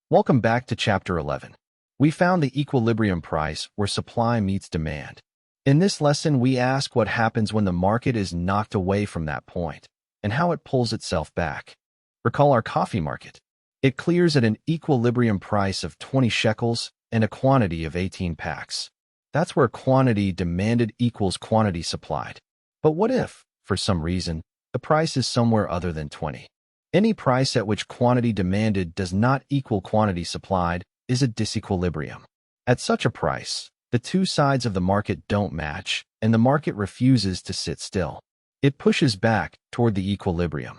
Welcome back to Chapter 11. We found the equilibrium price where supply meets demand. In this lesson, we ask what happens when the market is knocked away from that point and how it pulls itself back. Recall our coffee market. It clears at an equilibrium price of 20 shekels and a quantity of 18 packs. That's where quantity demanded equals quantity supplied. But what if, for some reason, the price is somewhere other than 20? Any price at which quantity demanded does not equal quantity supplied is a disequilibrium. At such a price, the two sides of the market don't match, and the market refuses to sit still. It pushes back toward the equilibrium.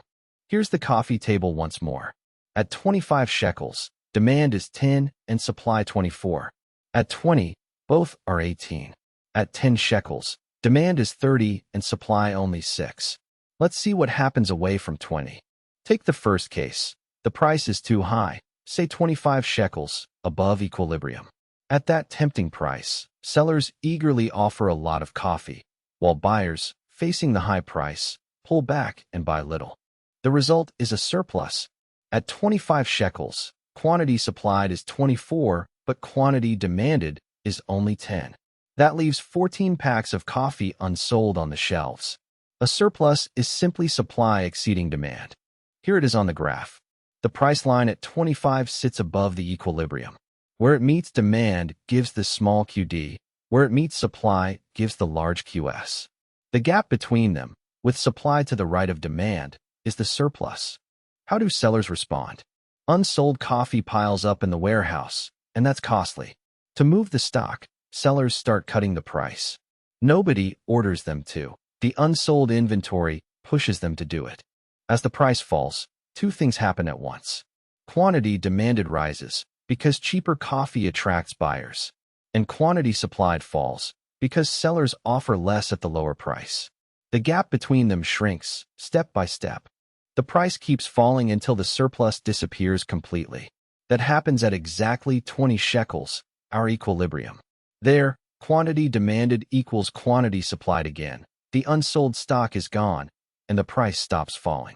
Here's the coffee table once more. At 25 shekels, demand is 10 and supply 24. At 20, both are 18. At 10 shekels, demand is 30 and supply only 6. Let's see what happens away from 20. Take the first case. The price is too high, say 25 shekels, above equilibrium. At that tempting price, sellers eagerly offer a lot of coffee, while buyers, facing the high price, pull back and buy little. The result is a surplus. At 25 shekels, quantity supplied is 24, but quantity demanded is only 10. That leaves 14 packs of coffee unsold on the shelves. A surplus is simply supply exceeding demand. Here it is on the graph. The price line at 25 sits above the equilibrium. Where it meets demand gives the small QD. Where it meets supply gives the large QS. The gap between them, with supply to the right of demand, is the surplus. How do sellers respond? Unsold coffee piles up in the warehouse, and that's costly. To move the stock, sellers start cutting the price. Nobody orders them to. The unsold inventory pushes them to do it. As the price falls, two things happen at once. Quantity demanded rises because cheaper coffee attracts buyers, and quantity supplied falls because sellers offer less at the lower price. The gap between them shrinks, step by step. The price keeps falling until the surplus disappears completely. That happens at exactly 20 shekels, our equilibrium. There, quantity demanded equals quantity supplied again. The unsold stock is gone, and the price stops falling.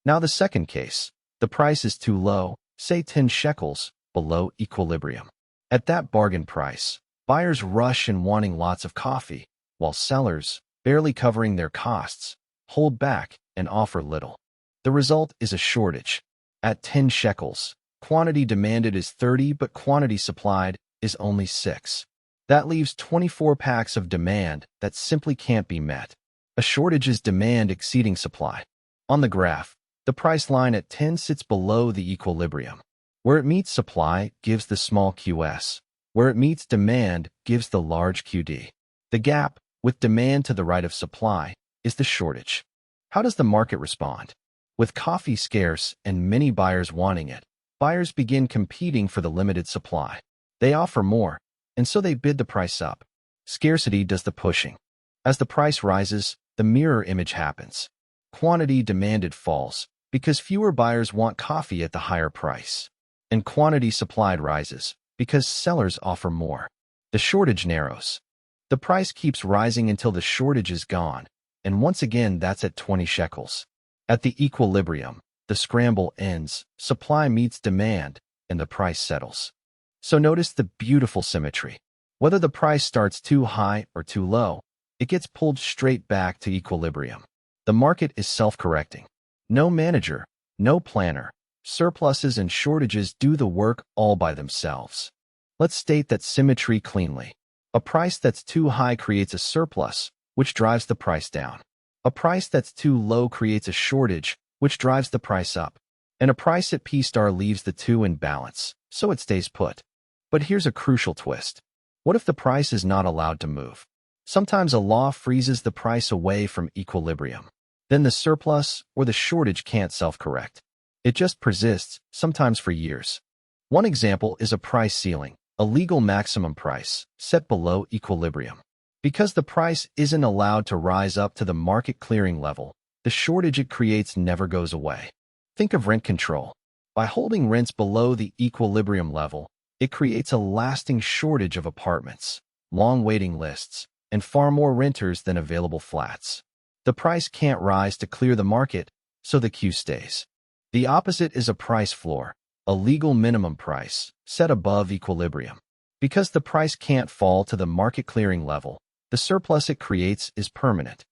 Now the second case, the price is too low, say 10 shekels, below equilibrium. At that bargain price, buyers rush in wanting lots of coffee, while sellers, barely covering their costs, hold back and offer little. The result is a shortage. At 10 shekels, quantity demanded is 30, but quantity supplied is only 6. That leaves 24 packs of demand that simply can't be met. A shortage is demand exceeding supply. On the graph, the price line at 10 sits below the equilibrium. Where it meets supply gives the small QS. Where it meets demand gives the large QD. The gap, with demand to the right of supply, is the shortage. How does the market respond? With coffee scarce and many buyers wanting it, buyers begin competing for the limited supply. They offer more, and so they bid the price up. Scarcity does the pushing. As the price rises, the mirror image happens. Quantity demanded falls because fewer buyers want coffee at the higher price. And quantity supplied rises because sellers offer more. The shortage narrows. The price keeps rising until the shortage is gone, and once again that's at 20 shekels. At the equilibrium, the scramble ends, supply meets demand, and the price settles. So notice the beautiful symmetry. Whether the price starts too high or too low, it gets pulled straight back to equilibrium. The market is self-correcting. No manager, no planner. Surpluses and shortages do the work all by themselves. Let's state that symmetry cleanly. A price that's too high creates a surplus, which drives the price down. A price that's too low creates a shortage, which drives the price up. And a price at P star leaves the two in balance, so it stays put. But here's a crucial twist. What if the price is not allowed to move? Sometimes a law freezes the price away from equilibrium. Then the surplus or the shortage can't self-correct. It just persists, sometimes for years. One example is a price ceiling, a legal maximum price, set below equilibrium. Because the price isn't allowed to rise up to the market clearing level, the shortage it creates never goes away. Think of rent control. By holding rents below the equilibrium level, it creates a lasting shortage of apartments, long waiting lists, and far more renters than available flats. The price can't rise to clear the market, so the queue stays. The opposite is a price floor, a legal minimum price set above equilibrium. Because the price can't fall to the market clearing level, the surplus it creates is permanent.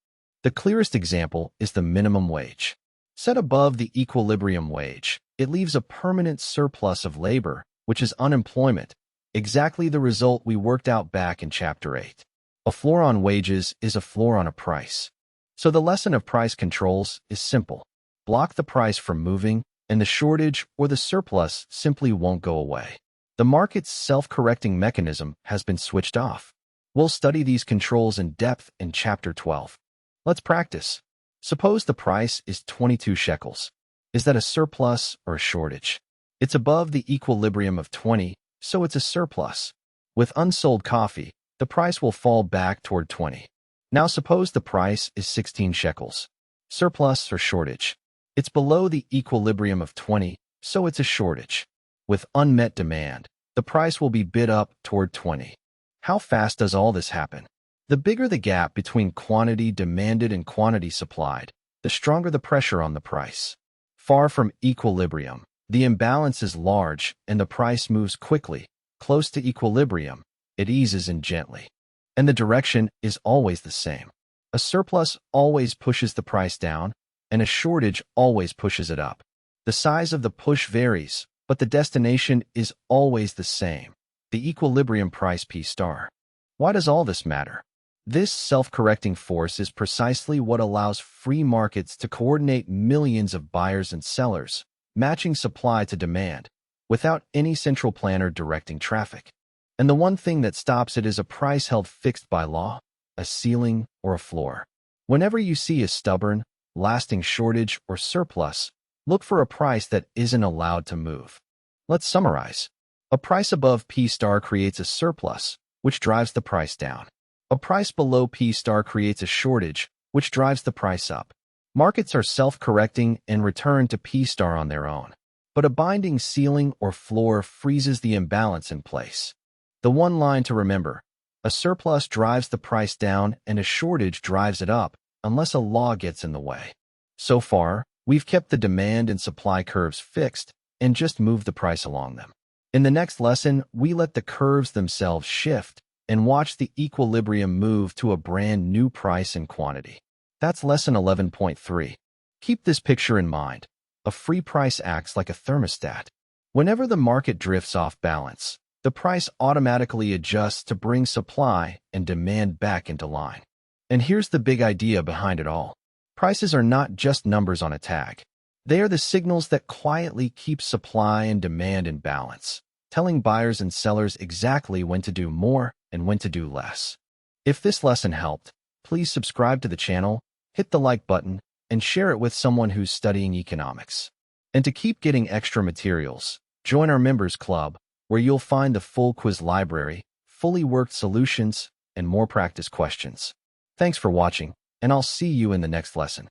The clearest example is the minimum wage. Set above the equilibrium wage, it leaves a permanent surplus of labor, which is unemployment, exactly the result we worked out back in Chapter 8. A floor on wages is a floor on a price. So the lesson of price controls is simple. Block the price from moving, and the shortage or the surplus simply won't go away. The market's self-correcting mechanism has been switched off. We'll study these controls in depth in Chapter 12. Let's practice. Suppose the price is 22 shekels. Is that a surplus or a shortage? It's above the equilibrium of 20, so it's a surplus. With unsold coffee, the price will fall back toward 20. Now suppose the price is 16 shekels. Surplus or shortage? It's below the equilibrium of 20, so it's a shortage. With unmet demand, the price will be bid up toward 20. How fast does all this happen? The bigger the gap between quantity demanded and quantity supplied, the stronger the pressure on the price. Far from equilibrium, the imbalance is large and the price moves quickly. Close to equilibrium, it eases in gently. And the direction is always the same. A surplus always pushes the price down, and a shortage always pushes it up. The size of the push varies, but the destination is always the same. The equilibrium price P star. Why does all this matter? This self-correcting force is precisely what allows free markets to coordinate millions of buyers and sellers, matching supply to demand, without any central planner directing traffic. And the one thing that stops it is a price held fixed by law, a ceiling or a floor. Whenever you see a stubborn, lasting shortage or surplus, look for a price that isn't allowed to move. Let's summarize. A price above P star creates a surplus, which drives the price down. A price below P star creates a shortage, which drives the price up. Markets are self-correcting and return to P star on their own. But a binding ceiling or floor freezes the imbalance in place. The one line to remember: a surplus drives the price down and a shortage drives it up, unless a law gets in the way. So far, we've kept the demand and supply curves fixed and just moved the price along them. In the next lesson, we let the curves themselves shift and watch the equilibrium move to a brand new price and quantity. That's lesson 11.3. Keep this picture in mind. A free price acts like a thermostat. Whenever the market drifts off balance, the price automatically adjusts to bring supply and demand back into line. And here's the big idea behind it all. Prices are not just numbers on a tag. They are the signals that quietly keep supply and demand in balance, telling buyers and sellers exactly when to do more and when to do less. If this lesson helped, please subscribe to the channel, hit the like button, and share it with someone who's studying economics. And to keep getting extra materials, join our members club, where you'll find the full quiz library, fully worked solutions, and more practice questions. Thanks for watching, and I'll see you in the next lesson.